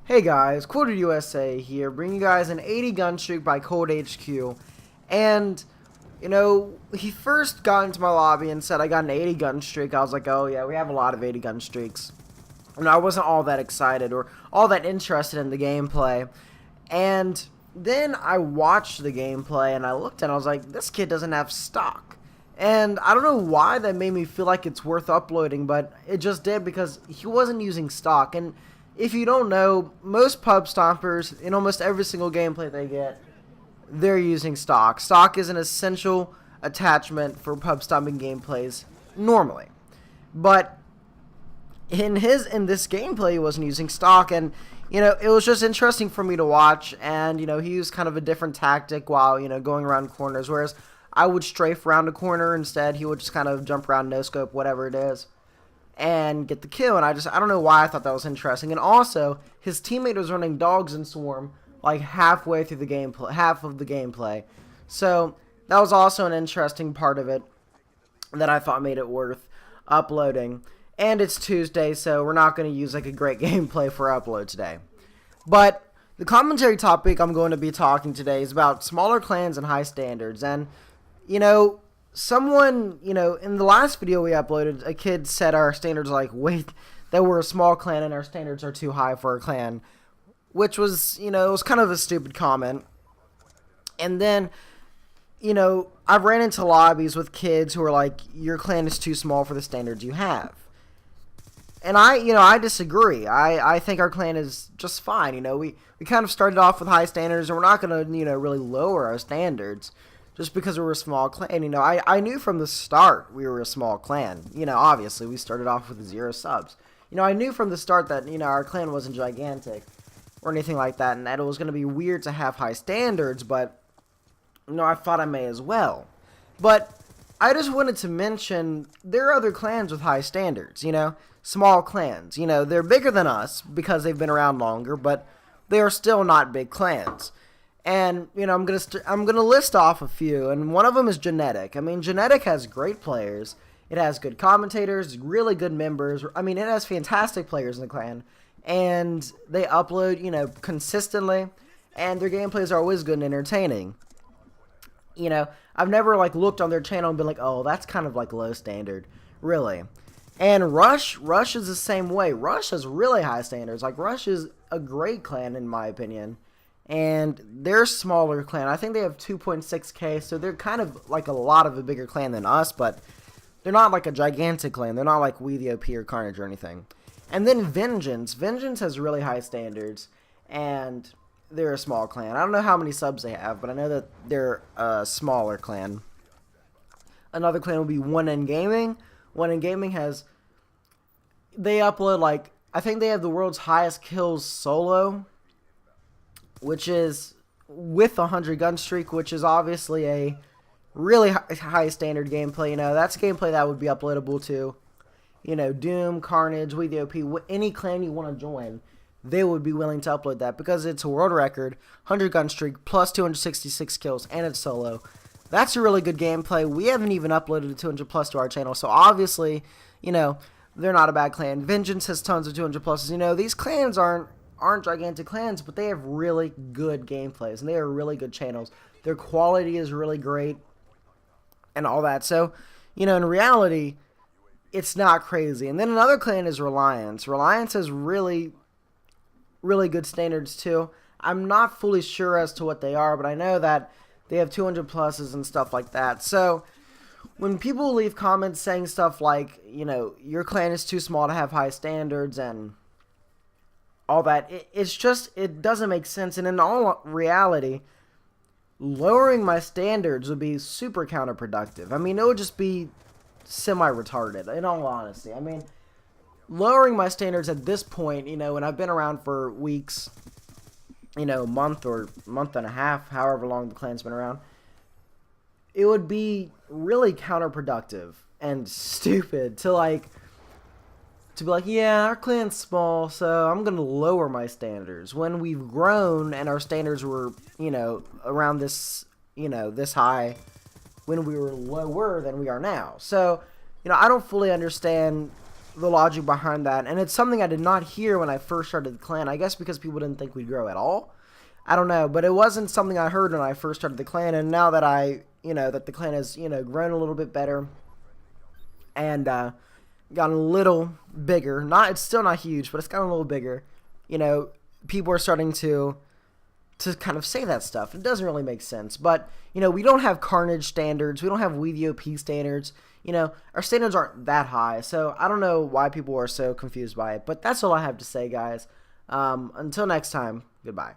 Hey guys, Quarter USA here, bringing you guys an 80 gun streak by Cold HQ. And, he first got into my lobby and said I got an 80 gun streak. I was like, oh yeah, we have a lot of 80 gun streaks. And I wasn't all that excited or all that interested in the gameplay. And then I watched the gameplay and I looked and I was like, this kid doesn't have stock. And I don't know why that made me feel like it's worth uploading, but it just did because he wasn't using stock. And if you don't know, most pub stompers, in almost every single gameplay they get, they're using stock. Stock is an essential attachment for pub stomping gameplays normally. But in this gameplay, he wasn't using stock, and it was just interesting for me to watch. And he used kind of a different tactic while going around corners, whereas I would strafe around a corner. Instead, he would just kind of jump around, no scope, whatever it is, and get the kill. And I don't know why I thought that was interesting. And also, his teammate was running dogs and swarm like halfway through the gameplay, half of the gameplay. So that was also an interesting part of it that I thought made it worth uploading. And it's Tuesday, so we're not going to use like a great gameplay for upload today. But the commentary topic I'm going to be talking today is about smaller clans and high standards. And someone, in the last video we uploaded, a kid said our standards are like, wait, that we're a small clan and our standards are too high for our clan, which was, it was kind of a stupid comment. And then, I've ran into lobbies with kids who are like, your clan is too small for the standards you have. And I disagree. I think our clan is just fine. We kind of started off with high standards, and we're not going to, really lower our standards just because we're a small clan. I knew from the start we were a small clan. Obviously, we started off with 0 subs. I knew from the start that, our clan wasn't gigantic or anything like that, and that it was going to be weird to have high standards, but, I thought I may as well. But I just wanted to mention there are other clans with high standards, small clans. They're bigger than us because they've been around longer, but they are still not big clans. And, I'm gonna list off a few, and one of them is Genetic. I mean, Genetic has great players. It has good commentators, really good members. I mean, it has fantastic players in the clan, and they upload, consistently, and their gameplays are always good and entertaining. I've never, looked on their channel and been like, oh, that's kind of, low standard. Really. And Rush is the same way. Rush has really high standards. Rush is a great clan, in my opinion. And they're a smaller clan. I think they have 2.6k, so they're kind of a lot of a bigger clan than us, but they're not a gigantic clan. They're not like We the OP or Carnage or anything. And then Vengeance. Vengeance has really high standards, and they're a small clan. I don't know how many subs they have, but I know that they're a smaller clan. Another clan would be 1N Gaming. 1N Gaming they upload I think they have the world's highest kills solo, which is with 100 gun streak, which is obviously a really high standard gameplay. That's gameplay that would be uploadable to, Doom, Carnage, We the OP, any clan you want to join. They would be willing to upload that because it's a world record, 100 gun streak, plus 266 kills, and it's solo. That's a really good gameplay. We haven't even uploaded a 200 plus to our channel, so obviously, they're not a bad clan. Vengeance has tons of 200 pluses. These clans aren't gigantic clans, but they have really good gameplays, and they are really good channels. Their quality is really great, and all that. So, in reality, it's not crazy. And then another clan is Reliance. Reliance has really good standards too. I'm not fully sure as to what they are, but I know that they have 200 pluses and stuff like that. So when people leave comments saying stuff like, your clan is too small to have high standards and all that, it doesn't make sense. And in all reality, lowering my standards would be super counterproductive. I mean, it would just be semi-retarded, in all honesty. I mean, lowering my standards at this point, when I've been around for weeks, month or month and a half, however long the clan's been around, it would be really counterproductive and stupid to be like, yeah, our clan's small, so I'm going to lower my standards when we've grown and our standards were, around this, this high when we were lower than we are now. So, I don't fully understand the logic behind that, and it's something I did not hear when I first started the clan. I guess because people didn't think we'd grow at all. I don't know, but it wasn't something I heard when I first started the clan, and now that that the clan has, grown a little bit better and gotten a little bigger. It's still not huge, but it's gotten a little bigger. People are starting to kind of say that stuff. It doesn't really make sense, but we don't have Carnage standards, we don't have WeVOP standards. Our standards aren't that high, so I don't know why people are so confused by it. But that's all I have to say, guys. Until next time, goodbye.